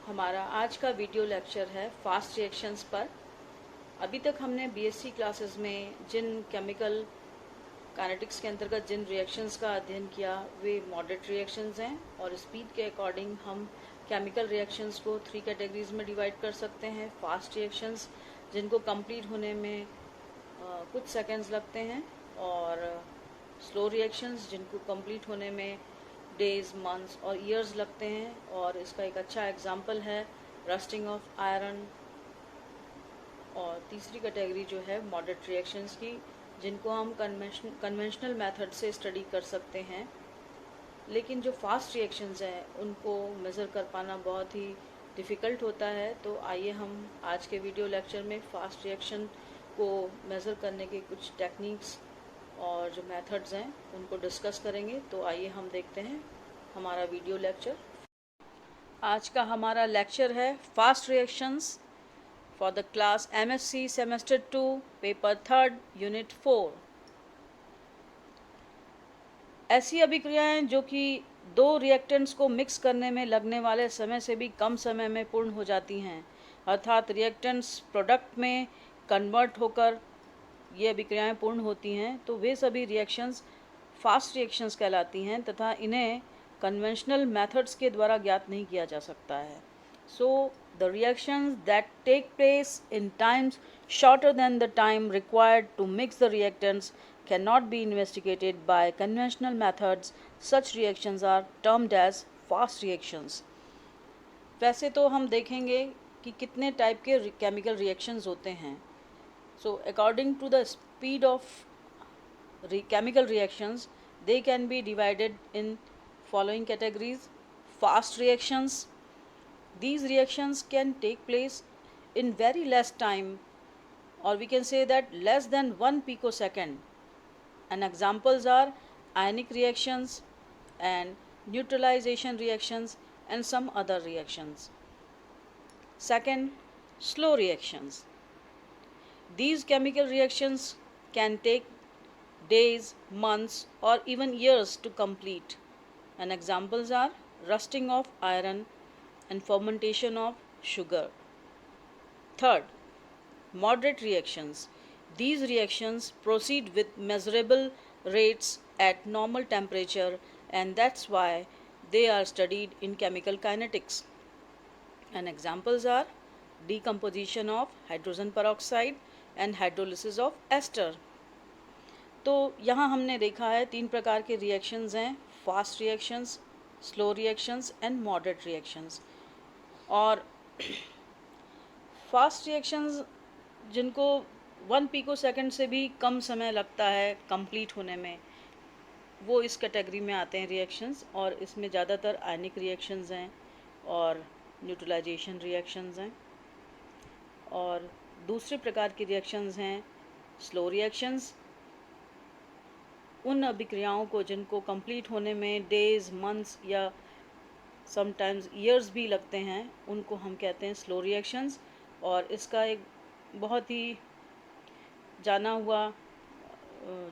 हमारा आज का वीडियो लेक्चर है फास्ट रिएक्शंस पर। अभी तक हमने बीएससी क्लासेस में जिन केमिकल काइनेटिक्स के अंतर्गत जिन रिएक्शंस का अध्ययन किया वे मॉडरेट रिएक्शंस हैं, और स्पीड के अकॉर्डिंग हम केमिकल रिएक्शंस को 3 कैटेगरीज में डिवाइड कर सकते हैं। फास्ट रिएक्शंस जिनको कंप्लीट होने में कुछ सेकेंड्स लगते हैं, और स्लो रिएक्शंस जिनको कंप्लीट होने में डेज, मंथ्स और ईयर्स लगते हैं। और इसका एक अच्छा एग्जाम्पल है रस्टिंग ऑफ आयरन। और तीसरी कैटेगरी जो है मॉडरेट रिएक्शंस की, जिनको हम कन्वेंशनल मेथड से स्टडी कर सकते हैं। लेकिन जो फास्ट रिएक्शंस हैं उनको मेज़र कर पाना बहुत ही डिफ़िकल्ट होता है। तो आइए हम आज के वीडियो लेक्चर में फास्ट रिएक्शन को मेज़र करने के कुछ टेक्निक्स और जो मेथड्स हैं उनको डिस्कस करेंगे। तो आइए हम देखते हैं हमारा वीडियो लेक्चर। आज का हमारा लेक्चर है fast reactions for the class MSc semester 2 paper 3 unit 4। ऐसी अभिक्रियाएं जो कि दो रिएक्टेंट्स को मिक्स करने में लगने वाले समय से भी कम समय में पूर्ण हो जाती हैं, अर्थात रिएक्टेंट्स प्रोडक्ट में कन्वर्ट होकर ये अभिक्रियाएं पूर्ण होती हैं, तो वे सभी रिएक्शंस फास्ट रिएक्शंस कहलाती हैं तथा इन्हें कन्वेंशनल मेथड्स के द्वारा ज्ञात नहीं किया जा सकता है। So the reactions that take place in times shorter than the time required to mix the reactants cannot be investigated by conventional methods. Such reactions are termed as fast reactions. वैसे तो हम देखेंगे कि कितने टाइप के chemical reactions होते हैं। So according to the speed of chemical reactions, they can be divided in following categories. Fast reactions. These reactions can take place in very less time, or we can say that less than 1 picosecond. And examples are ionic reactions and neutralization reactions and some other reactions. Second, slow reactions. These chemical reactions can take days, months or even years to complete. And examples are rusting of iron and fermentation of sugar. Third, moderate reactions. These reactions proceed with measurable rates at normal temperature, and that's why they are studied in chemical kinetics. And examples are decomposition of hydrogen peroxide and hydrolysis of ester. तो यहाँ हमने देखा है 3 प्रकार के reactions हैं: fast reactions, slow reactions and moderate reactions. और fast reactions जिनको 1 पिकोसेकंड से भी कम समय लगता है कंप्लीट होने में, वो इस कैटेगरी में आते हैं रिएक्शंस। और इसमें ज़्यादातर आयनिक रिएक्शंस हैं और न्यूट्रलाइजेशन रिएक्शंस हैं। और दूसरे प्रकार की रिएक्शंस हैं स्लो रिएक्शंस। उन अभिक्रियाओं को जिनको कंप्लीट होने में डेज, मंथ्स या समटाइम्स ईयर्स भी लगते हैं, उनको हम कहते हैं स्लो रिएक्शंस। और इसका एक बहुत ही जाना हुआ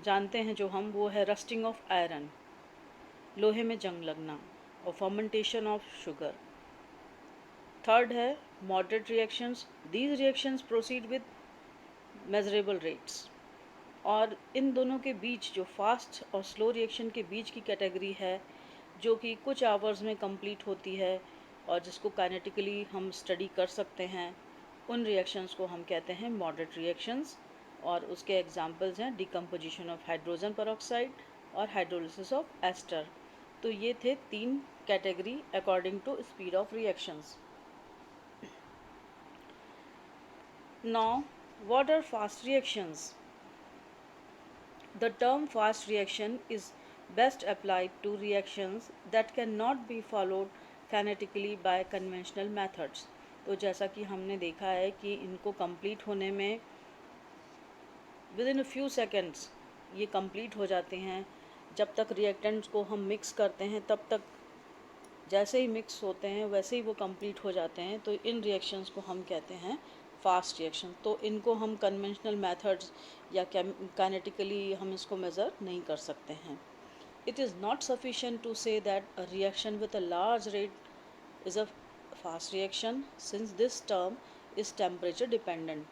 जानते हैं जो हम, वो है रस्टिंग ऑफ आयरन, लोहे में जंग लगना, और फर्मेंटेशन ऑफ शुगर। थर्ड है moderate reactions. These reactions proceed with measurable rates. और इन दोनों के बीच जो फास्ट और स्लो रिएक्शन के बीच की कैटेगरी है, जो कि कुछ आवर्स में कंप्लीट होती है और जिसको काइनेटिकली हम स्टडी कर सकते हैं, उन रिएक्शंस को हम कहते हैं मॉडरेट रिएक्शंस। और उसके एग्जांपल्स हैं डिकम्पोजिशन ऑफ हाइड्रोजन पेरोक्साइड और हाइड्रोलिसिस ऑफ एस्टर। तो ये थे 3 category according to speed of reactions. Now what are fast reactions? The term fast reaction is best applied to reactions that cannot be followed phonetically by conventional methods. तो जैसा कि हमने देखा है कि इनको कंप्लीट होने में with in a few seconds ये कंप्लीट हो जाते हैं। जब तक रिएक्टेंट्स को हम मिक्स करते हैं तब तक जैसे ही मिक्स होते हैं वैसे ही वो कंप्लीट हो जाते हैं। तो इन रिएक्शंस को हम कहते हैं फास्ट रिएक्शन। तो इनको हम कन्वेंशनल मेथड्स या काइनेटिकली हम इसको मेज़र नहीं कर सकते हैं। It is not sufficient to say that a reaction with a large rate is a fast reaction since this term is temperature dependent.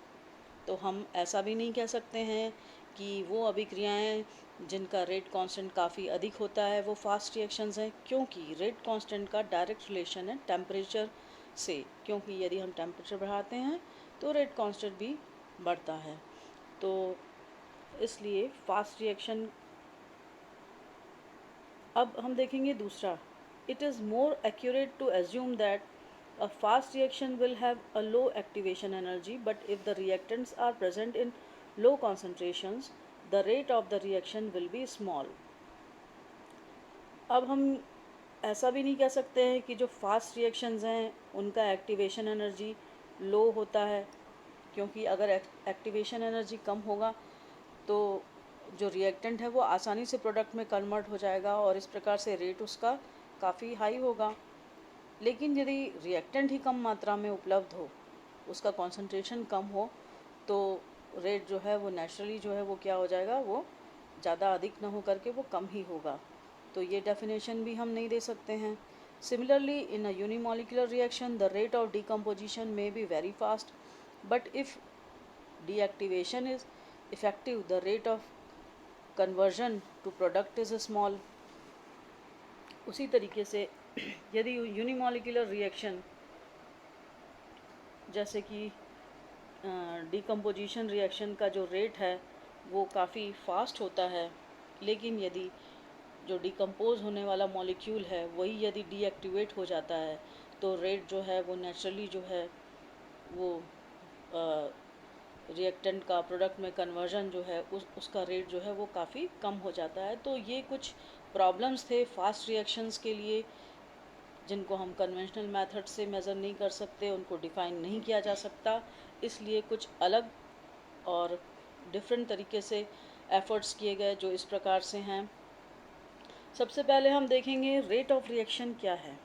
तो हम ऐसा भी नहीं कह सकते हैं कि वो अभिक्रियाएं जिनका रेट कांस्टेंट काफ़ी अधिक होता है वो फास्ट रिएक्शंस हैं, क्योंकि रेट कांस्टेंट का डायरेक्ट रिलेशन है टेम्परेचर से, क्योंकि यदि हम टेम्परेचर बढ़ाते हैं तो रेट कांस्टेंट भी बढ़ता है। तो इसलिए फास्ट रिएक्शन। अब हम देखेंगे दूसरा, it is more accurate to assume that a fast reaction will have a low activation energy, but if the reactants are present in low concentrations, the rate of the reaction will be small. अब हम ऐसा भी नहीं कह सकते हैं कि जो फास्ट रिएक्शंस हैं उनका एक्टिवेशन एनर्जी लो होता है, क्योंकि अगर एक्टिवेशन एनर्जी कम होगा तो जो रिएक्टेंट है वो आसानी से प्रोडक्ट में कन्वर्ट हो जाएगा और इस प्रकार से रेट उसका काफ़ी हाई होगा। लेकिन यदि रिएक्टेंट ही कम मात्रा में उपलब्ध हो, उसका कॉन्सेंट्रेशन कम हो, तो रेट जो है वो नेचुरली जो है वो क्या हो जाएगा, वो ज़्यादा अधिक ना हो करके वो कम ही होगा। तो ये डेफिनेशन भी हम नहीं दे सकते हैं। Similarly in a unimolecular reaction the rate of decomposition may be very fast, but if deactivation is effective the rate of conversion to product is small. उसी तरीके से यदि यूनिमोलिकुलर रिएक्शन जैसे कि डिकम्पोजिशन रिएक्शन का जो रेट है वो काफ़ी फास्ट होता है, लेकिन यदि जो डिकम्पोज होने वाला मॉलिक्यूल है वही यदि डीएक्टिवेट हो जाता है तो रेट जो है वो नेचुरली जो है वो रिएक्टेंट का प्रोडक्ट में कन्वर्जन जो है उसका रेट जो है वो काफ़ी कम हो जाता है। तो ये कुछ प्रॉब्लम्स थे फास्ट रिएक्शंस के लिए, जिनको हम कन्वेंशनल मेथड से मेज़र नहीं कर सकते, उनको डिफ़ाइन नहीं किया जा सकता, इसलिए कुछ अलग और डिफरेंट तरीके से एफ़र्ट्स किए गए जो इस प्रकार से हैं। सबसे पहले हम देखेंगे रेट ऑफ रिएक्शन क्या है।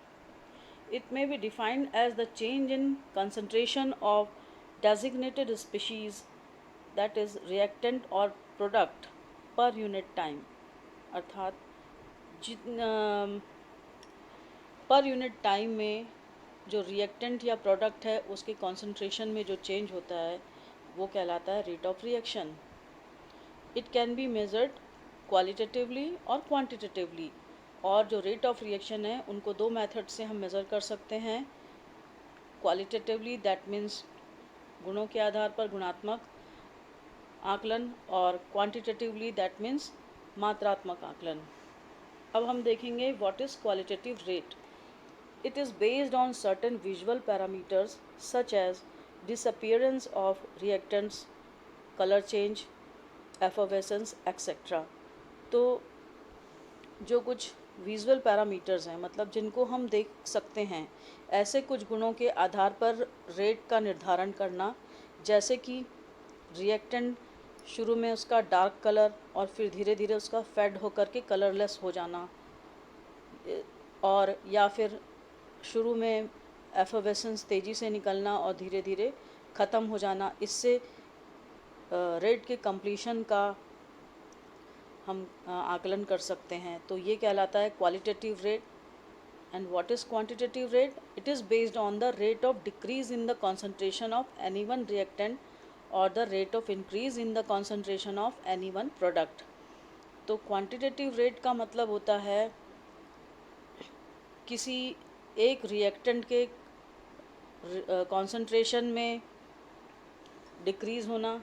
It may be defined as the change in concentration of designated species that is reactant और प्रोडक्ट पर यूनिट टाइम, अर्थात पर यूनिट टाइम में जो रिएक्टेंट या प्रोडक्ट है उसके कॉन्सेंट्रेशन में जो चेंज होता है वो कहलाता है rate of reaction. It can be measured qualitatively और क्वांटिटेटिवली, और जो रेट ऑफ रिएक्शन है उनको दो मेथड से हम मेज़र कर सकते हैं। क्वालिटेटिवली दैट मीन्स गुणों के आधार पर गुणात्मक आकलन, और क्वांटिटेटिवली दैट मीन्स मात्रात्मक आकलन। अब हम देखेंगे what is qualitative rate. It is based on certain visual parameters such as disappearance of reactants, color change, effervescence, etc. तो जो कुछ विजुअल पैरामीटर्स हैं, मतलब जिनको हम देख सकते हैं, ऐसे कुछ गुणों के आधार पर रेट का निर्धारण करना, जैसे कि रिएक्टेंट शुरू में उसका डार्क कलर और फिर धीरे धीरे उसका फेड होकर के कलरलेस हो जाना, और या फिर शुरू में एफर्वेसेंस तेज़ी से निकलना और धीरे धीरे ख़त्म हो जाना, इससे रेट के कंप्लीशन का हम आकलन कर सकते हैं। तो ये कहलाता है qualitative rate. And what is quantitative rate? It is based on the rate of decrease in the concentration of any one reactant और the rate of increase in the concentration of any one product. तो quantitative rate का मतलब होता है किसी एक reactant के concentration में डिक्रीज़ होना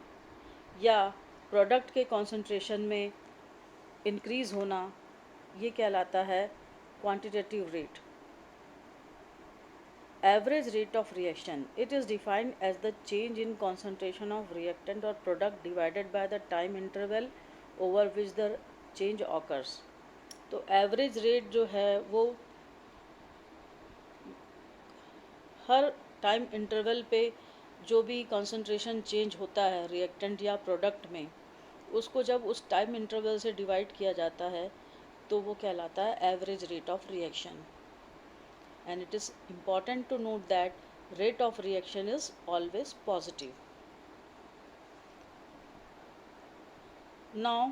या प्रोडक्ट के कॉन्सेंट्रेशन में इंक्रीज़ होना, ये कहलाता है quantitative rate. Average rate of reaction, it is defined as the change in concentration of reactant और product divided by the time interval over which the change occurs. तो एवरेज रेट जो है वो हर टाइम इंटरवल पे जो भी concentration change होता है रिएक्टेंट या प्रोडक्ट में, उसको जब उस टाइम इंटरवल से डिवाइड किया जाता है तो वो कहलाता है average rate of reaction. And it is important to note that rate of reaction is always positive. Now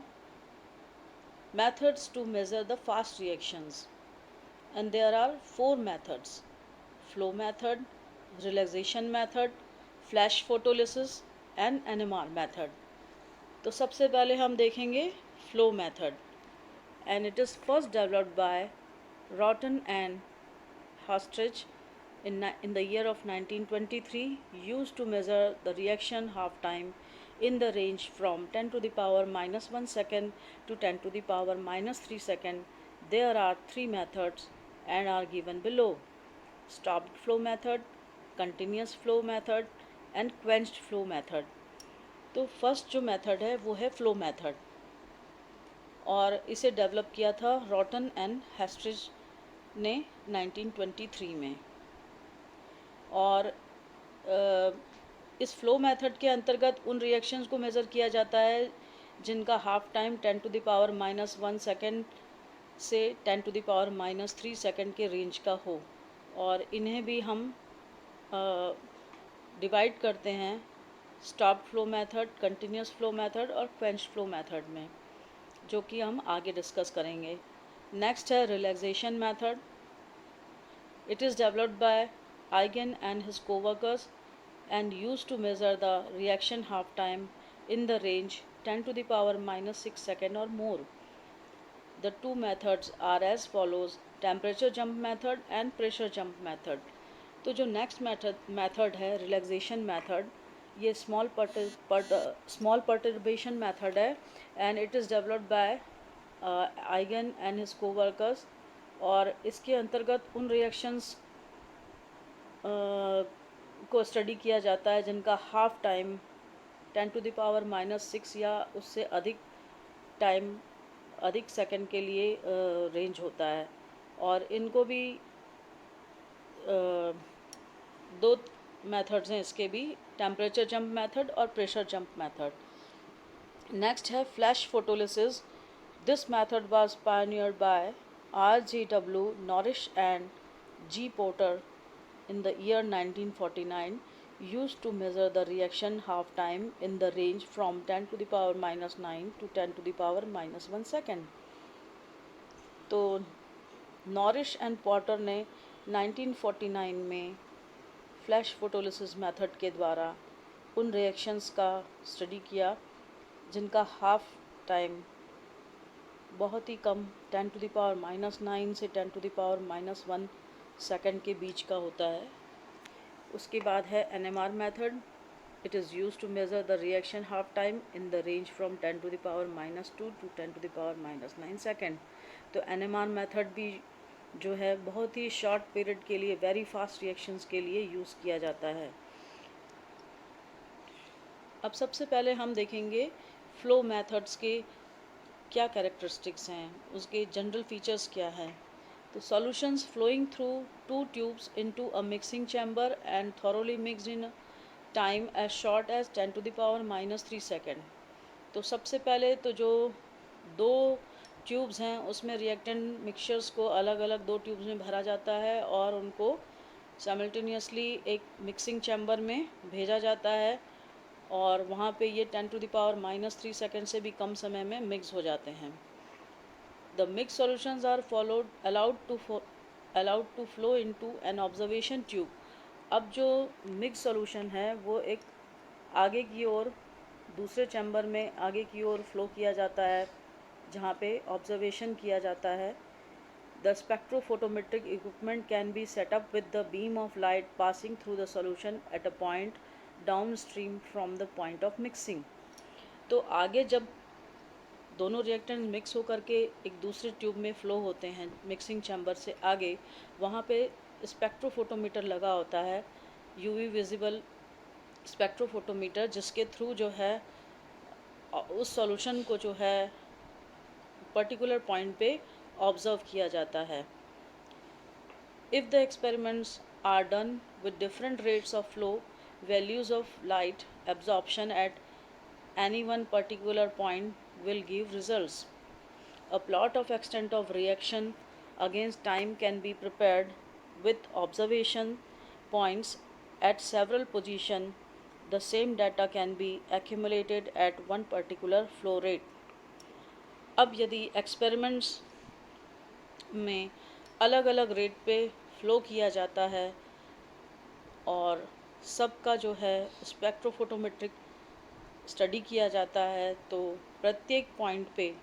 methods to measure the fast reactions, and there are four methods. flow method, relaxation method, flash photolysis and NMR method. तो सबसे पहले हम देखेंगे flow method, and it is first developed by Rotten and Hastridge in the year of 1923, used to measure the reaction half time in the range from 10 to the power minus 1 second to 10 to the power minus 3 second. There are three methods and are given below: stopped flow method, continuous flow method and quenched flow method. तो first जो method है वो है flow method, और इसे develop किया था रॉटन and हेस्ट्रिज ने 1923 में। और इस फ्लो मेथड के अंतर्गत उन रिएक्शंस को मेज़र किया जाता है जिनका half time 10 to the power minus 1 second से 10 to the power minus 3 second के रेंज का हो, और इन्हें भी हम डिवाइड करते हैं stop flow method, continuous flow method और क्वेंच फ्लो मेथड में, जो कि हम आगे डिस्कस करेंगे। नेक्स्ट है relaxation method. It is developed by Eigen and his co-workers and used to measure the reaction half time in the range 10 to the power minus 6 second or more. The two methods are as follows: temperature jump method and pressure jump method. तो जो next method है relaxation method, ये small perturbation method है, and it is developed bye eigen and his coworkers. और इसके अंतर्गत उन reactions को स्टडी किया जाता है जिनका half time 10 to the power minus 6 या उससे अधिक सेकंड के लिए रेंज होता है। और इनको भी दो मेथड्स हैं इसके भी, टेम्परेचर जंप मेथड और प्रेशर जंप मेथड। नेक्स्ट है flash photolysis. This method was pioneered by R.G.W. Norrish and G. Porter in the year 1949, used to measure the reaction half time in the range from 10 to the power minus 9 to 10 to the power minus 1 second. तो nourish and Potter ने 1949 में flash photolysis method के द्वारा उन reactions का study किया जिनका half time बहुत ही कम 10 टू द पावर माइनस 9 से 10 to the power minus 1 second के बीच का होता है। उसके बाद है NMR method. It is use to measure the reaction half time in the range from 10 to the power minus 2 to 10 to the power minus 9 second. तो NMR मेथड भी जो है बहुत ही शॉर्ट पीरियड के लिए वेरी फास्ट रिएक्शंस के लिए use किया जाता है। अब सबसे पहले हम देखेंगे फ्लो मेथड्स के क्या कैरेक्टरिस्टिक्स हैं, उसके जनरल फीचर्स क्या हैं। तो solutions flowing through two tubes into a mixing chamber and thoroughly mixed in time as short as 10 to the power minus 3 second। तो सबसे पहले तो जो दो ट्यूब्स हैं उसमें रिएक्टेंट मिक्सचर्स को अलग अलग दो ट्यूब्स में भरा जाता है और उनको साइमल्टेनियसली एक मिक्सिंग चैम्बर में भेजा जाता है, और वहाँ पे ये 10 to the power minus 3 second से भी कम समय में मिक्स हो जाते हैं। The mixed solutions are allowed to flow into an observation tube। अब जो मिक्स सॉल्यूशन है वो एक आगे की ओर दूसरे चैम्बर में आगे की ओर फ्लो किया जाता है जहाँ पे ऑब्जर्वेशन किया जाता है। The spectrophotometric equipment can be set up with the beam of light passing through the solution at a point downstream from the point of mixing। तो आगे जब दोनों रिएक्टेंट मिक्स होकर के एक दूसरे ट्यूब में फ़्लो होते हैं मिक्सिंग चैम्बर से आगे, वहाँ पे स्पेक्ट्रोफोटोमीटर लगा होता है, यूवी विजिबल स्पेक्ट्रोफोटोमीटर, जिसके थ्रू जो है उस सॉल्यूशन को जो है पर्टिकुलर पॉइंट पे ऑब्ज़र्व किया जाता है। If the experiments are done with different rates of flow, values of light absorption at any one particular point will give results. A plot of extent of reaction against time can be prepared with observation points at several positions. The same data can be accumulated at one particular flow rate। अब यदि experiments में अलग अलग rate पे flow किया जाता है और सबका जो है स्पेक्ट्रोफोटोमेट्रिक स्टडी किया जाता है। तो प्रत्येक पॉइंट पे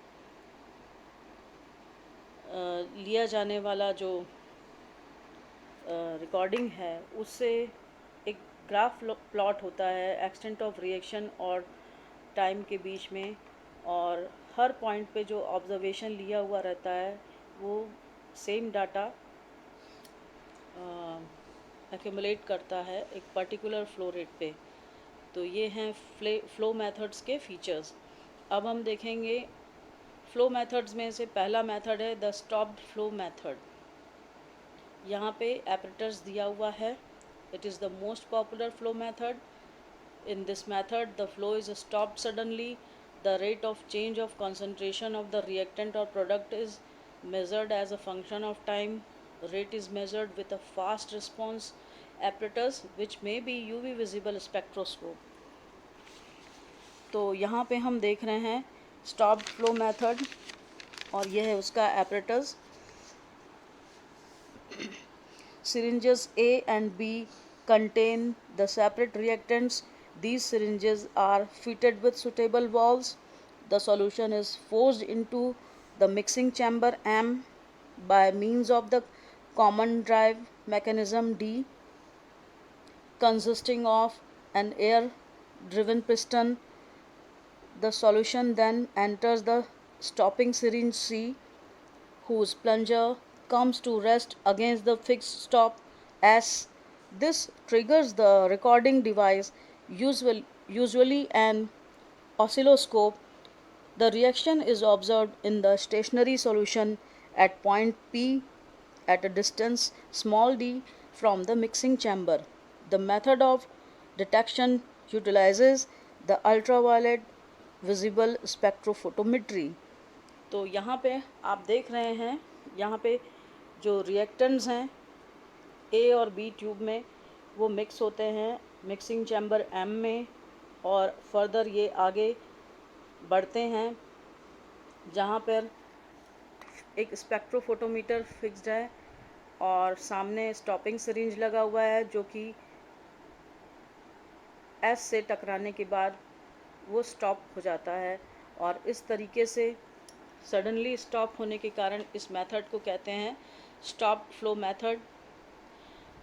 लिया जाने वाला जो रिकॉर्डिंग है उससे एक ग्राफ प्लॉट होता है एक्सटेंट ऑफ रिएक्शन और टाइम के बीच में, और हर पॉइंट पे जो ऑब्जर्वेशन लिया हुआ रहता है वो सेम डाटा एक्यूमुलेट करता है एक पर्टिकुलर फ्लो रेट पे। तो ये हैं फ्लो मेथड्स के फीचर्स। अब हम देखेंगे फ्लो मेथड्स में से पहला मेथड है द स्टॉप्ड फ्लो मेथड। यहाँ पे apparatus दिया हुआ है। It is the most popular flow method. In this method, the flow is stopped suddenly. The rate of change of concentration of the reactant or product is measured as a function of time. Rate is measured with a fast response apparatus which may be UV visible spectroscope. तो यहाँ पे हम देख रहे हैं stopped flow method और यह है उसका apparatus. Syringes A and B contain the separate reactants. These syringes are fitted with suitable valves. The solution is forced into the mixing chamber M by means of the common drive mechanism D, consisting of an air-driven piston. The solution then enters the stopping syringe C, whose plunger comes to rest against the fixed stop S. This triggers the recording device, usually an oscilloscope. The reaction is observed in the stationary solution at point P at a distance small d from the mixing chamber. The method of detection utilizes the ultraviolet visible spectrophotometry. तो यहाँ पे आप देख रहे हैं, यहाँ पे जो रिएक्टेंट्स हैं ए और बी ट्यूब में वो मिक्स होते हैं मिक्सिंग चैम्बर एम में, और फर्दर ये आगे बढ़ते हैं जहाँ पर एक स्पेक्ट्रोफोटोमीटर फिक्स्ड है और सामने स्टॉपिंग सिरिंज लगा हुआ है जो कि एस से टकराने के बाद वो स्टॉप हो जाता है। और इस तरीके से सडनली स्टॉप होने के कारण इस मेथड को कहते हैं स्टॉप फ्लो मेथड।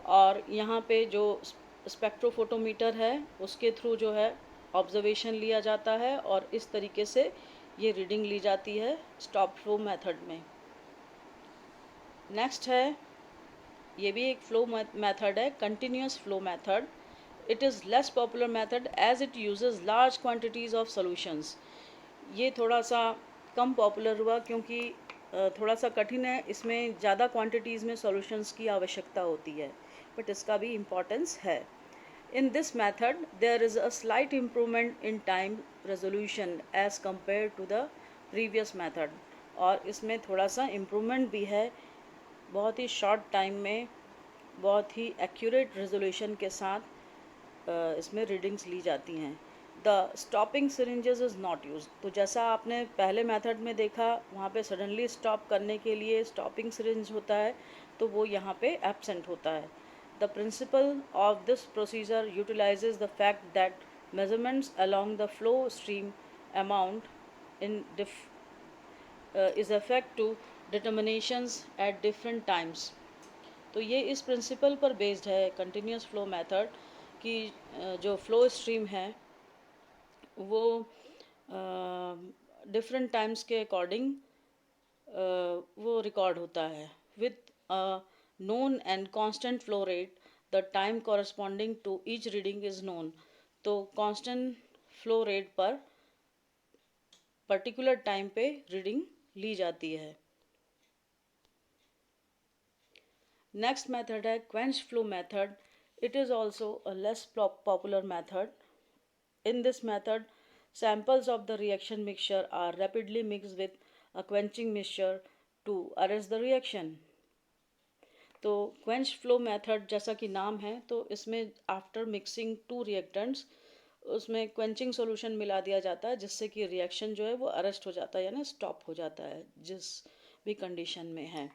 और यहाँ पे जो स्पेक्ट्रोफोटोमीटर है उसके थ्रू जो है ऑब्जर्वेशन लिया जाता है और इस तरीके से ये रीडिंग ली जाती है स्टॉप फ्लो मेथड में। नेक्स्ट है, ये भी एक फ्लो मेथड है, continuous flow method. It is less popular method as it uses large quantities of solutions. ये थोड़ा सा कम पॉपुलर हुआ क्योंकि थोड़ा सा कठिन है, इसमें ज़्यादा क्वांटिटीज़ में सॉल्यूशंस की आवश्यकता होती है, बट इसका भी इम्पोर्टेंस है। In this method, there is a slight improvement in time resolution as compared to the previous method. और इसमें थोड़ा सा इम्प्रूवमेंट भी है, बहुत ही शॉर्ट टाइम में बहुत ही एक्यूरेट रेजोल्यूशन के साथ इसमें रीडिंग्स ली जाती हैं। The stopping syringes is not use. तो जैसा आपने पहले मेथड में देखा वहाँ पे सडनली स्टॉप करने के लिए स्टॉपिंग सिरिंज होता है, तो वो यहाँ पे एब्सेंट होता है। The principle of this procedure utilizes the fact that measurements along the flow stream amount in is effect to determinations at different times. तो ये इस प्रिंसिपल पर बेस्ड है कंटिन्यूस फ्लो मेथड कि जो फ्लो स्ट्रीम है वो डिफरेंट टाइम्स के अकॉर्डिंग वो रिकॉर्ड होता है with known and constant flow rate. The time corresponding to each reading is known. तो constant flow rate पर particular time पे reading ली जाती है। Next method है quench flow method. It is also a less popular method. In this method, samples of the reaction mixture are rapidly mixed with a quenching mixture to arrest the reaction. तो quench flow method जैसा कि नाम है, तो इसमें after mixing two reactants उसमें quenching solution मिला दिया जाता है जिससे कि रिएक्शन जो है वो अरेस्ट हो जाता है, यानी स्टॉप हो जाता है जिस भी कंडीशन में है।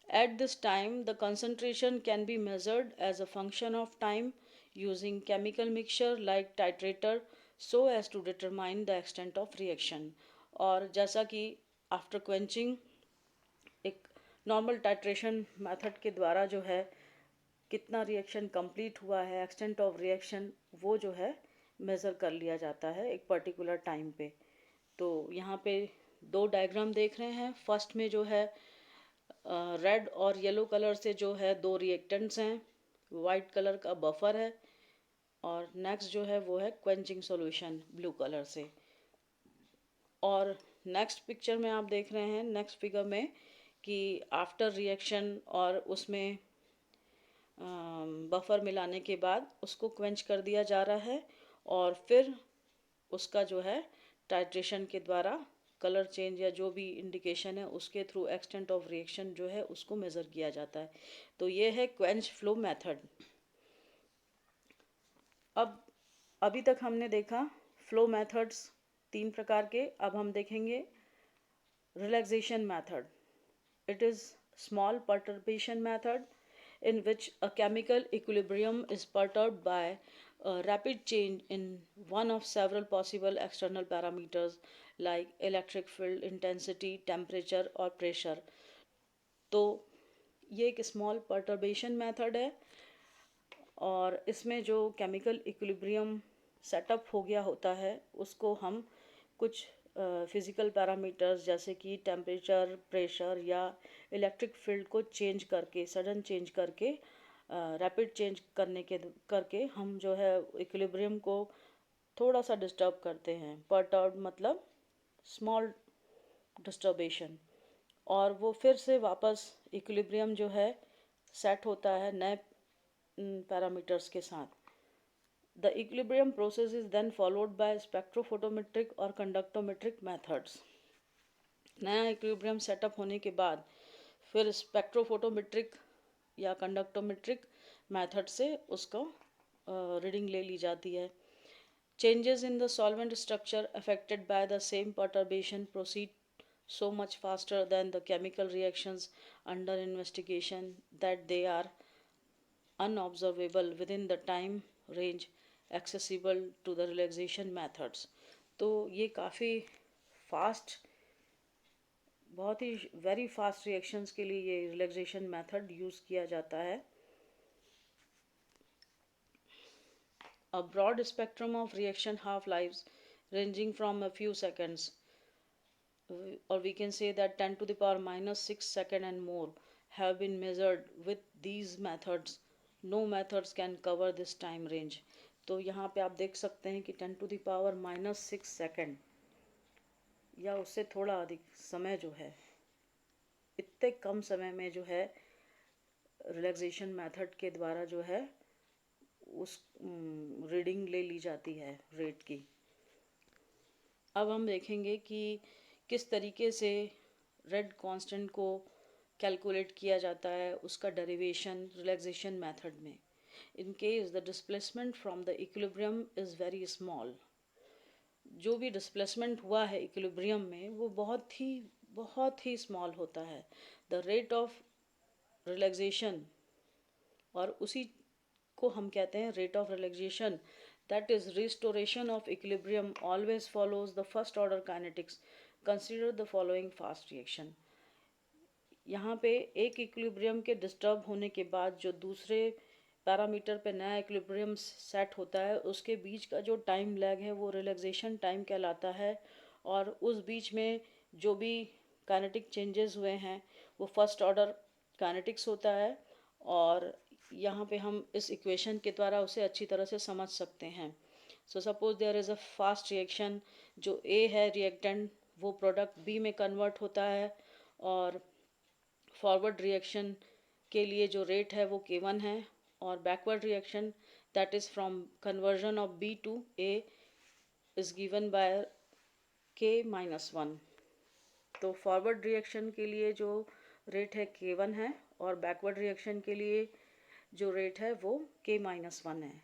At this time, the concentration can be measured as a function of time using chemical mixture like titrator so as to determine the extent of reaction. और जैसा कि आफ्टर क्वेंचिंग एक नॉर्मल टाइट्रेशन मेथड के द्वारा जो है कितना reaction complete हुआ है, एक्सटेंट ऑफ रिएक्शन, वो जो है मेज़र कर लिया जाता है एक पर्टिकुलर टाइम पे। तो यहाँ पे दो डायग्राम देख रहे हैं। फर्स्ट में जो है रेड और येलो कलर से जो है दो रिएक्टेंट्स हैं, वाइट कलर का बफर है, और नेक्स्ट जो है वो है क्वेंचिंग सॉल्यूशन ब्लू कलर से। और नेक्स्ट पिक्चर में आप देख रहे हैं, नेक्स्ट फिगर में, कि आफ्टर रिएक्शन और उसमें बफर मिलाने के बाद उसको क्वेंच कर दिया जा रहा है, और फिर उसका जो है टाइट्रेशन के द्वारा कलर चेंज या जो भी इंडिकेशन है उसके थ्रू एक्सटेंट ऑफ रिएक्शन जो है उसको मेज़र किया जाता है। तो ये है क्वेंच फ्लो मेथड। अब अभी तक हमने देखा फ्लो मेथड्स तीन प्रकार के। अब हम देखेंगे relaxation method. It is small perturbation method in which a chemical equilibrium is perturbed by a rapid change in one of several possible external parameters like electric field intensity, temperature और pressure। तो ये एक small perturbation method है, और इसमें जो chemical equilibrium setup हो गया होता है उसको हम कुछ फिज़िकल पैरामीटर्स जैसे कि टेम्परेचर, प्रेशर या इलेक्ट्रिक फील्ड को चेंज करके, सडन चेंज करके, रैपिड चेंज करके हम जो है इक्विलिब्रियम को थोड़ा सा डिस्टर्ब करते हैं। परटर्ब मतलब स्मॉल डिस्टर्बेशन, और वो फिर से वापस इक्विलिब्रियम जो है सेट होता है नए पैरामीटर्स के साथ। The equilibrium process is then followed by spectrophotometric और conductometric methods। नया इक्विलिब्रियम सेटअप होने के बाद फिर स्पेक्ट्रोफोटोमेट्रिक या कंडक्टोमेट्रिक मेथड से उसको रीडिंग ले ली जाती है। Changes in the solvent structure affected by the same perturbation proceed so much faster than the chemical reactions under investigation that they are unobservable within the time range accessible to the relaxation methods। तो ये काफ़ी fast, बहुत ही very fast reactions के लिए ये relaxation method use किया जाता है। A broad spectrum of reaction half-lives ranging from a few seconds, or we can say that 10 to the power minus 6 second and more, have been measured with these methods. No methods can cover this time range। तो यहाँ पे आप देख सकते हैं कि 10 to the power minus 6 second या उससे थोड़ा अधिक समय जो है, इतने कम समय में जो है रिलैक्सेशन मेथड के द्वारा जो है उस रीडिंग ले ली जाती है रेट की। अब हम देखेंगे कि किस तरीके से रेड कांस्टेंट को कैलकुलेट किया जाता है, उसका डेरिवेशन रिलैक्सेशन मेथड में। In case the displacement from the equilibrium is very small, जो भी डिस्प्लेसमेंट हुआ है इक्विलिब्रियम में वो बहुत ही स्मॉल होता है। द रेट ऑफ रिलैक्सेशन, और उसी को हम कहते हैं rate of relaxation, that is restoration of equilibrium always follows the first order kinetics. Consider the following fast reaction. यहाँ पे एक इक्विलिब्रियम के डिस्टर्ब होने के बाद जो दूसरे पैरामीटर पे नया इक्विलिब्रियम सेट होता है उसके बीच का जो टाइम लैग है वो रिलैक्सेशन टाइम कहलाता है, और उस बीच में जो भी काइनेटिक चेंजेस हुए हैं वो फर्स्ट ऑर्डर काइनेटिक्स होता है। और यहाँ पे हम इस इक्वेशन के द्वारा उसे अच्छी तरह से समझ सकते हैं। So suppose there is a fast reaction, जो ए है रिएक्टेंट वो प्रोडक्ट बी में कन्वर्ट होता है, और फॉरवर्ड रिएक्शन के लिए जो रेट है वो K1 है, और backward reaction that is from conversion of B to A is given by K-1। तो फॉरवर्ड रिएक्शन के लिए जो रेट है K1 है, और बैकवर्ड रिएक्शन के लिए जो रेट है वो K-1 है।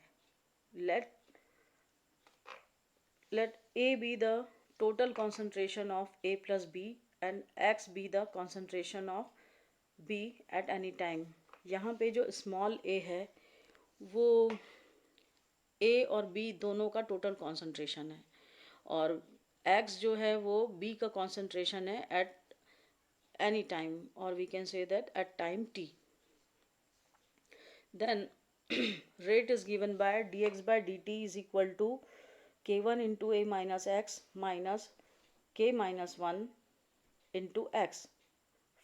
let A be the total concentration of A plus B and X be the concentration of b at any time। यहाँ पे जो स्मॉल a है वो a और b दोनों का टोटल कॉन्सेंट्रेशन है, और x जो है वो b का कॉन्सेंट्रेशन है एट एनी टाइम, और we can say that at time t। Then rate is given by dx by dt is equal to k1 into a minus x minus k minus 1 into x.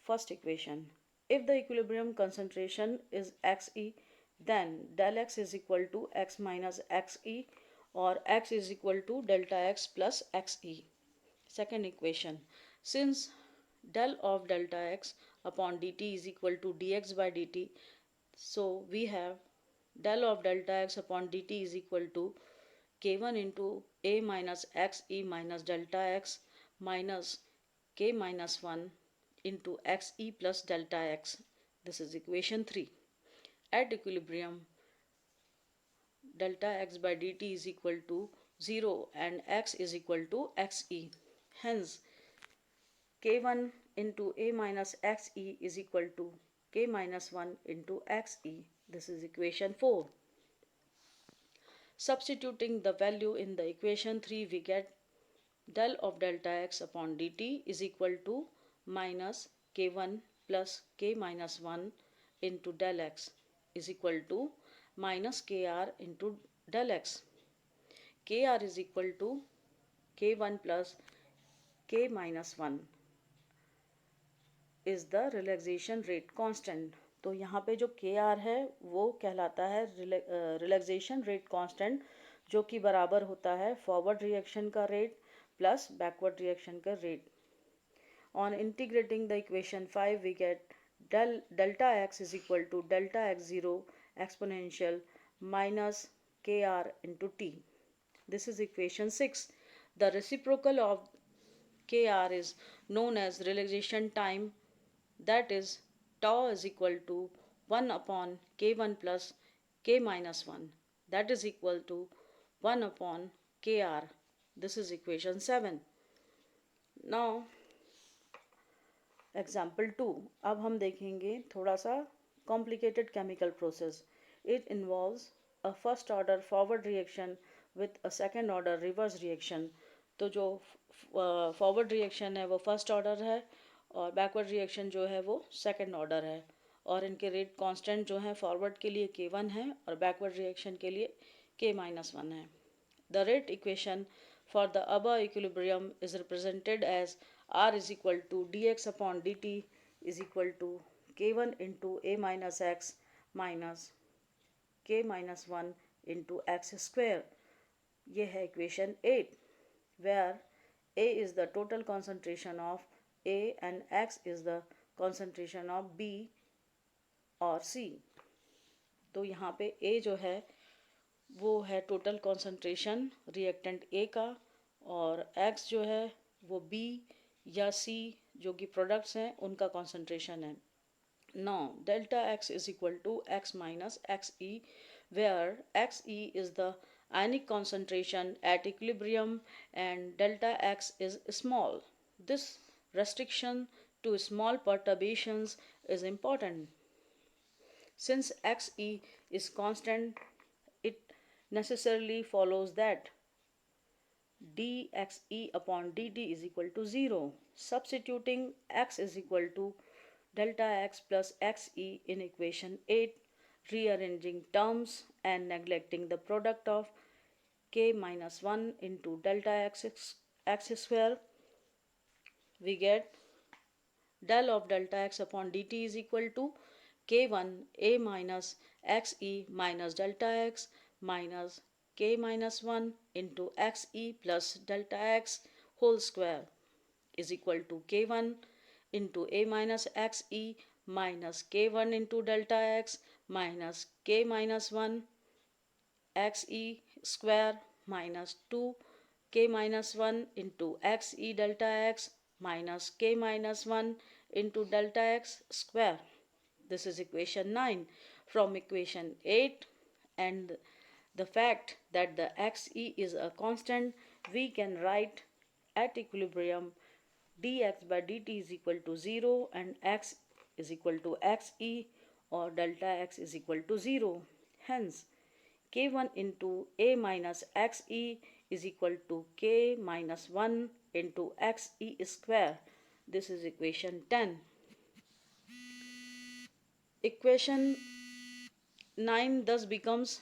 First equation. If the equilibrium concentration is xe, then del x is equal to x minus xe, or x is equal to delta x plus xe. Second equation. Since del of delta x upon dt is equal to dx by dt, so we have del of delta x upon dt is equal to k1 into a minus xe minus delta x minus k minus 1 into xe plus delta x. This is equation 3. At equilibrium, delta x by dt is equal to 0 and x is equal to xe. Hence, k1 into a minus xe is equal to k minus 1 into xe. This is equation 4. Substituting the value in the equation 3, we get del of delta x upon dt is equal to minus k1 plus k minus 1 into del x is equal to minus kr into del x. Kr is equal to k1 plus k minus 1 is the relaxation rate constant. तो यहाँ पे जो के are है वो कहलाता है relaxation rate constant, जो कि बराबर होता है फॉरवर्ड रिएक्शन का रेट प्लस बैकवर्ड रिएक्शन का rate. On integrating the equation 5, we get delta x is equal to delta x0 exponential minus kr into t. This is equation 6. The reciprocal of kr is known as relaxation time, that is tau is equal to 1 upon k1 plus k minus 1, that is equal to 1 upon kr. This is equation 7. Now example 2। अब हम देखेंगे थोड़ा सा complicated chemical process. It involves a first order forward reaction with a second order reverse reaction. तो जो forward reaction है वो first order है, और बैकवर्ड रिएक्शन जो है वो सेकेंड ऑर्डर है, और इनके रेट कांस्टेंट जो है फॉरवर्ड के लिए k1 है और बैकवर्ड रिएक्शन के लिए k minus 1 है। The rate equation for the above equilibrium is represented as r is equal to dx upon dt is equal to k1 into a minus x minus k minus 1 into x square. ये है equation 8, where a is the total concentration of a and x is the concentration of b और c। तो यहाँ पे a जो है वो है टोटल कॉन्सेंट्रेशन रिएक्टेंट ए का, और x जो है वो b या c जो कि प्रोडक्ट्स हैं उनका कॉन्सेंट्रेशन है। Now delta x is equal to x minus xe, where xe is the ionic concentration at equilibrium and delta x is small. This restriction to small perturbations is important. Since xe is constant, it necessarily follows that dxe upon dt is equal to 0. Substituting x is equal to delta x plus xe in equation 8, rearranging terms and neglecting the product of k minus 1 into delta x square, we get del of delta x upon dt is equal to k1 a minus xe minus delta x minus k minus 1 into xe plus delta x whole square is equal to k1 into a minus xe minus k1 into delta x minus k minus 1 xe square minus 2 k minus 1 into xe delta x minus k minus 1 into delta x square. This is equation 9. From equation 8 and the fact that the xe is a constant, we can write at equilibrium dx by dt is equal to 0 and x is equal to xe or delta x is equal to 0. Hence, k1 into a minus xe is equal to k minus 1 into xe square. This is equation 10. Equation 9 thus becomes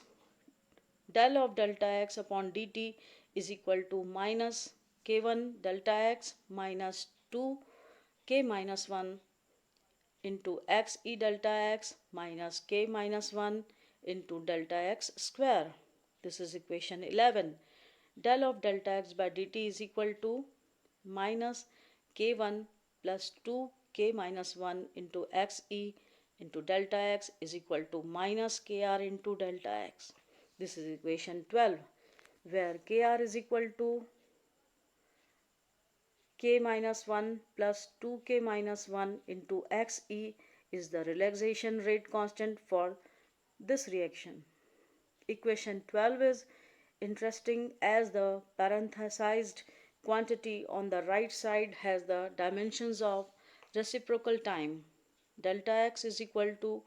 del of delta x upon dt is equal to minus k1 delta x minus 2 k minus 1 into xe delta x minus k minus 1 into delta x square. This is equation 11. Del of delta x by dt is equal to minus k1 plus 2k minus 1 into xe into delta x is equal to minus kr into delta x. This is equation 12, where kr is equal to k minus 1 plus 2k minus 1 into xe is the relaxation rate constant for this reaction. Equation 12 is interesting as the parenthesized quantity on the right side has the dimensions of reciprocal time. Delta x is equal to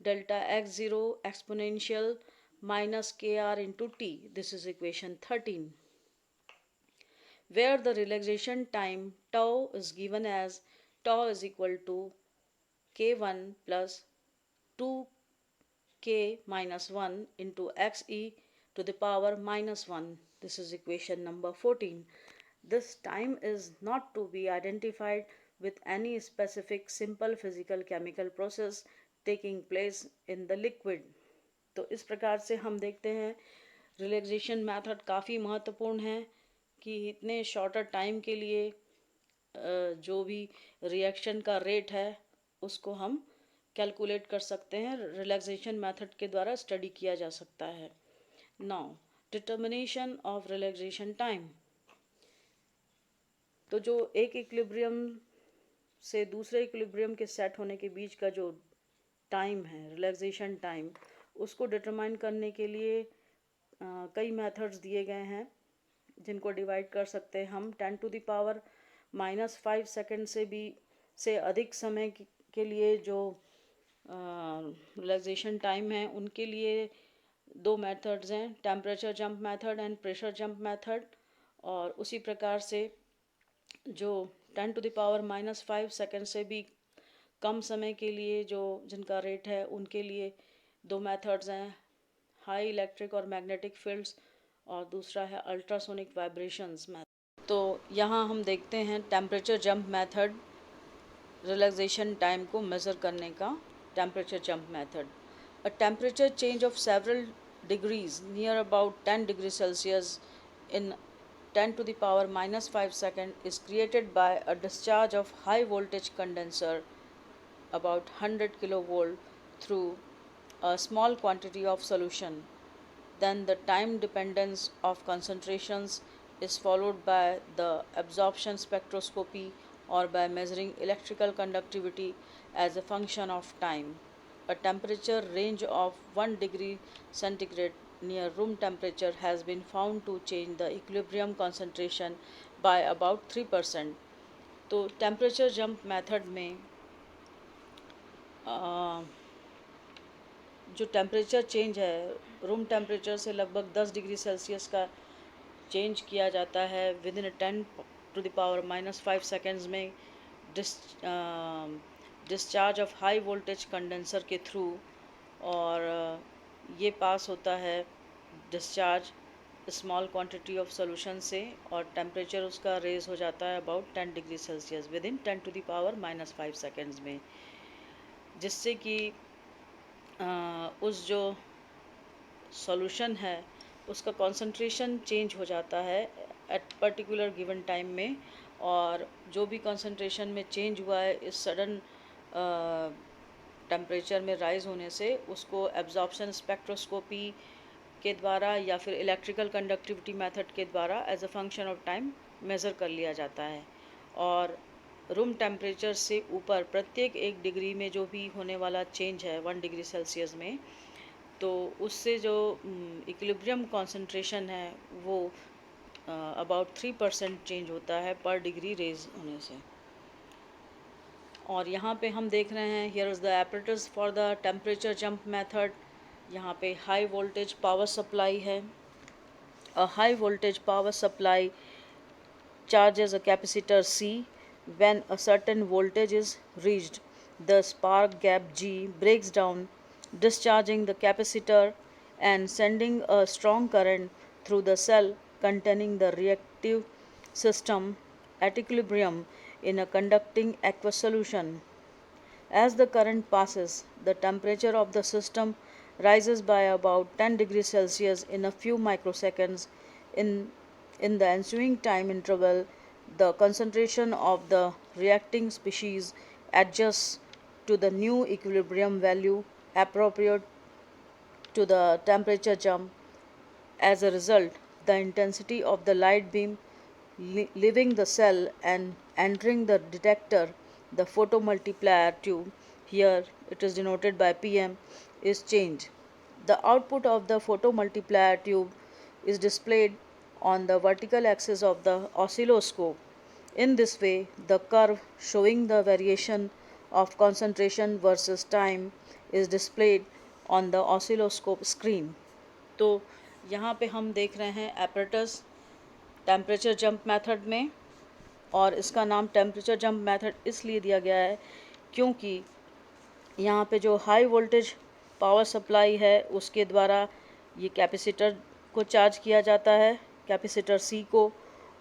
delta x0 exponential minus kr into t. This is equation 13, where the relaxation time tau is given as tau is equal to k1 plus 2k minus 1 into xe to the power minus 1. This is equation number 14. This time is not to be identified with any specific simple physical chemical process taking place in the liquid. तो इस प्रकार से हम देखते हैं relaxation method काफ़ी महत्वपूर्ण है कि इतने शॉर्टर टाइम के लिए जो भी रिएक्शन का रेट है उसको हम कैलकुलेट कर सकते हैं, रिलैक्सेशन मेथड के द्वारा स्टडी किया जा सकता है. Now determination of relaxation time. तो जो एक इक्विलिब्रियम से दूसरे इक्विलिब्रियम के सेट होने के बीच का जो टाइम है, रिलैक्सेशन टाइम, उसको डिटरमाइन करने के लिए कई मेथड्स दिए गए हैं जिनको डिवाइड कर सकते हैं हम. 10 टू द पावर -5 सेकेंड से अधिक समय के लिए जो रिलैक्सेशन टाइम है उनके लिए दो मेथड्स हैं, temperature jump method and pressure jump method. और उसी प्रकार से जो 10 टू द पावर -5 सेकेंड से भी कम समय के लिए जो जिनका रेट है उनके लिए दो मेथड्स हैं, हाई इलेक्ट्रिक और मैग्नेटिक फील्ड्स, और दूसरा है अल्ट्रासोनिक वाइब्रेशंस मेथड. तो यहाँ हम देखते हैं temperature jump method, relaxation time को मेज़र करने का temperature jump method. A temperature change of several degrees near about 10 degrees Celsius in 10 to the power -5 second is created by a discharge of high voltage condenser about 100 kilovolt through a small quantity of solution. Then the time dependence of concentrations is followed by the absorption spectroscopy or by measuring electrical conductivity as a function of time. A temperature range of 1 degree centigrade near room temperature has been found to change the equilibrium concentration by about 3%. तो temperature jump method में जो temperature change है room temperature से लगभग 10 degree Celsius का change किया जाता है within 10 to the power -5 seconds में discharge of high voltage condenser के थ्रू. और ये पास होता है discharge small quantity of solution से और टेम्परेचर उसका रेज हो जाता है about 10 degree celsius within 10 to the power -5 seconds में, जिससे कि उस जो सॉल्यूशन है उसका कंसंट्रेशन चेंज हो जाता है एट पर्टिकुलर गिवन टाइम में. और जो भी कंसंट्रेशन में चेंज हुआ है इस सडन टेम्परेचर में राइज होने से उसको एब्जॉर्प्शन स्पेक्ट्रोस्कोपी के द्वारा या फिर इलेक्ट्रिकल कंडक्टिविटी मेथड के द्वारा as a function of time measure कर लिया जाता है. और रूम टेम्परेचर से ऊपर प्रत्येक 1 डिग्री में जो भी होने वाला चेंज है 1 डिग्री सेल्सियस में, तो उससे जो इक्विलिब्रियम कॉन्सेंट्रेशन है वो अबाउट 3% चेंज होता है पर डिग्री रेज होने से. और यहाँ पे हम देख रहे हैं here is the apparatus for the temperature jump method. यहाँ पे हाई वोल्टेज पावर सप्लाई है। A high voltage power supply charges a capacitor C. When a certain voltage is reached, the spark gap G breaks down, discharging the capacitor and sending a strong current through the cell containing the reactive system at equilibrium in a conducting aqueous solution. As the current passes, the temperature of the system rises by about 10 degrees Celsius in a few microseconds. In, in the ensuing time interval, the concentration of the reacting species adjusts to the new equilibrium value appropriate to the temperature jump. As a result, the intensity of the light beam leaving the cell and entering the detector, the photomultiplier tube, here it is denoted by PM, is changed. The output of the photomultiplier tube is displayed on the vertical axis of the oscilloscope. In this way, the curve showing the variation of concentration versus time is displayed on the oscilloscope screen. तो यहाँ पे हम देख रहे हैं apparatus temperature jump method में, और इसका नाम टेम्परेचर जंप मेथड इसलिए दिया गया है क्योंकि यहाँ पे जो हाई वोल्टेज पावर सप्लाई है उसके द्वारा ये कैपेसिटर को चार्ज किया जाता है, कैपेसिटर सी को,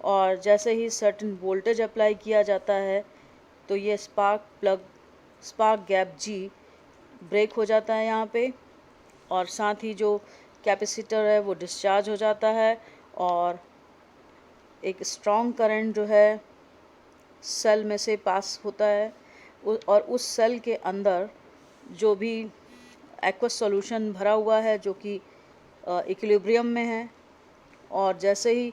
और जैसे ही सर्टेन वोल्टेज अप्लाई किया जाता है तो ये स्पार्क गैप जी ब्रेक हो जाता है यहाँ पे, और साथ ही जो कैपेसिटर है वो डिस्चार्ज हो जाता है और एक स्ट्रॉन्ग करंट जो है सेल में से पास होता है और उस सेल के अंदर जो भी एक्वस सॉल्यूशन भरा हुआ है जो कि इक्विलिब्रियम में है, और जैसे ही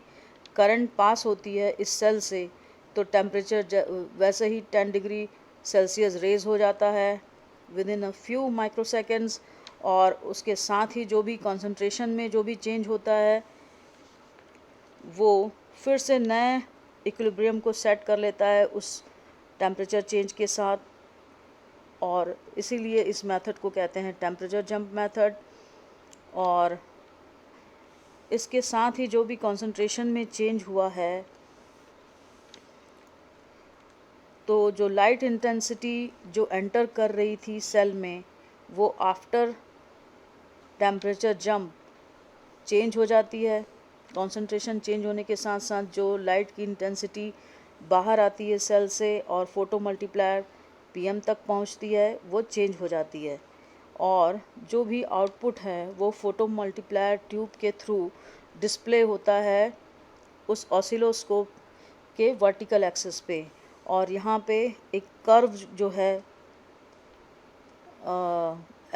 करंट पास होती है इस सेल से तो टेम्परेचर वैसे ही 10 डिग्री सेल्सियस रेज हो जाता है with in a few microseconds, और उसके साथ ही जो भी कंसंट्रेशन में जो भी चेंज होता है वो फिर से नए इक्विलिब्रियम को सेट कर लेता है उस टेम्परेचर चेंज के साथ, और इसीलिए इस मेथड को कहते हैं टेम्परेचर जंप मेथड। और इसके साथ ही जो भी कंसंट्रेशन में चेंज हुआ है तो जो लाइट इंटेंसिटी जो एंटर कर रही थी सेल में वो आफ्टर टेम्परेचर जंप चेंज हो जाती है। कंसंट्रेशन चेंज होने के साथ साथ जो लाइट की इंटेंसिटी बाहर आती है सेल से और फोटो मल्टीप्लायर पीएम तक पहुंचती है वो चेंज हो जाती है, और जो भी आउटपुट है वो फोटो मल्टीप्लायर ट्यूब के थ्रू डिस्प्ले होता है उस ऑसिलोस्कोप के वर्टिकल एक्सिस पे, और यहाँ पे एक कर्व जो है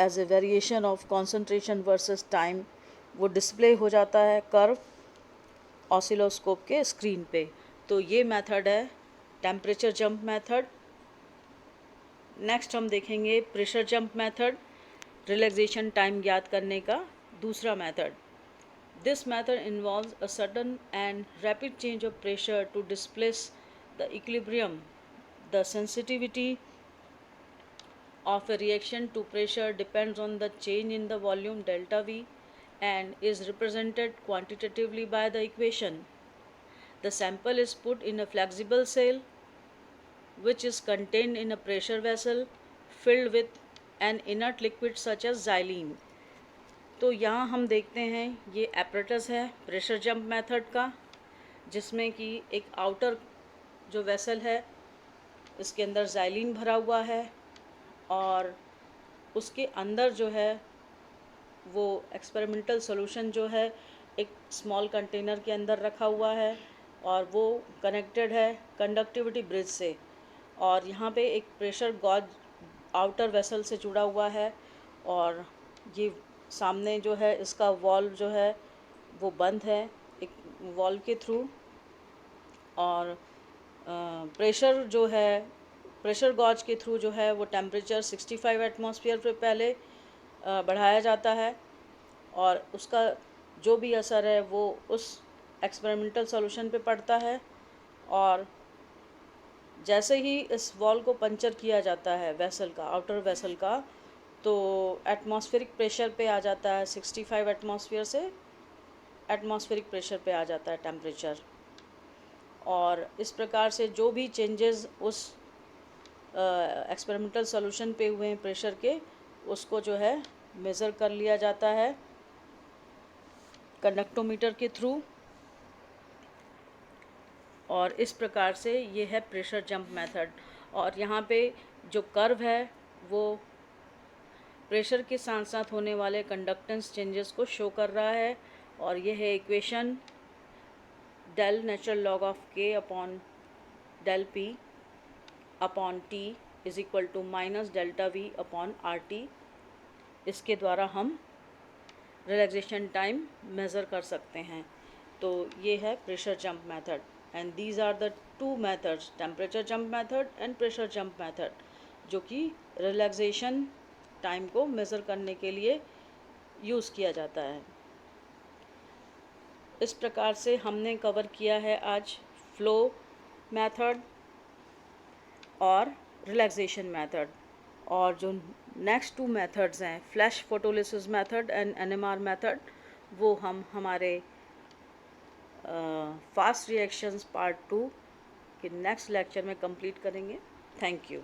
as a variation of concentration versus time वो डिस्प्ले हो जाता है कर्व ऑसिलोस्कोप के स्क्रीन पे। तो ये मेथड है टेम्परेचर जंप मेथड। नेक्स्ट हम देखेंगे pressure jump method, relaxation time ज्ञात करने का दूसरा method. This method involves a sudden and rapid change of pressure to displace the equilibrium. The sensitivity of a reaction to pressure depends on the change in the volume delta V and is represented quantitatively by the equation. The sample is put in a flexible cell which is contained in a pressure vessel filled with an inert liquid such as xylene. तो यहाँ हम देखते हैं ये apparatus है pressure jump method का, जिसमें कि एक आउटर जो वेसल है इसके अंदर xylene भरा हुआ है और उसके अंदर जो है वो एक्सपेरिमेंटल सॉल्यूशन जो है एक स्मॉल कंटेनर के अंदर रखा हुआ है और वो कनेक्टेड है कंडक्टिविटी ब्रिज से, और यहाँ पे एक प्रेशर गॉज आउटर वेसल से जुड़ा हुआ है, और ये सामने जो है इसका वॉल्व जो है वो बंद है एक वॉल्व के थ्रू, और प्रेशर जो है प्रेशर गॉज के थ्रू जो है वो टेम्परेचर 65 एटमॉस्फेयर पे पहले बढ़ाया जाता है, और उसका जो भी असर है वो उस एक्सपेरिमेंटल सॉल्यूशन पे पड़ता है, और जैसे ही इस वॉल को पंचर किया जाता है वेसल का, आउटर वेसल का, तो एटमॉस्फेरिक प्रेशर पे आ जाता है 65 एटमॉस्फेयर से एटमॉस्फेरिक प्रेशर पे आ जाता है टेम्परेचर। और इस प्रकार से जो भी चेंजेस उस एक्सपेरिमेंटल सॉल्यूशन पे हुए हैं प्रेशर के, उसको जो है मेज़र कर लिया जाता है कंडक्टोमीटर के थ्रू। और इस प्रकार से ये है प्रेशर जंप मेथड। और यहाँ पे जो कर्व है वो प्रेशर के साथ साथ होने वाले कंडक्टेंस चेंजेस को शो कर रहा है। और ये है equation del natural log of K upon del P upon T is equal to minus delta V upon R T. इसके द्वारा हम रिलैक्सेशन टाइम मेज़र कर सकते हैं। तो ये है pressure jump method. And these are the two methods, temperature jump method and pressure jump method, जो कि रिलैक्सेशन टाइम को मेज़र करने के लिए यूज़ किया जाता है। इस प्रकार से हमने कवर किया है आज फ्लो मेथड और रिलैक्सेशन मेथड। और जो नेक्स्ट टू मेथड्स हैं, flash photolysis method and NMR method, वो हम हमारे फास्ट रिएक्शंस पार्ट 2 के नेक्स्ट लेक्चर में कंप्लीट करेंगे। Thank you.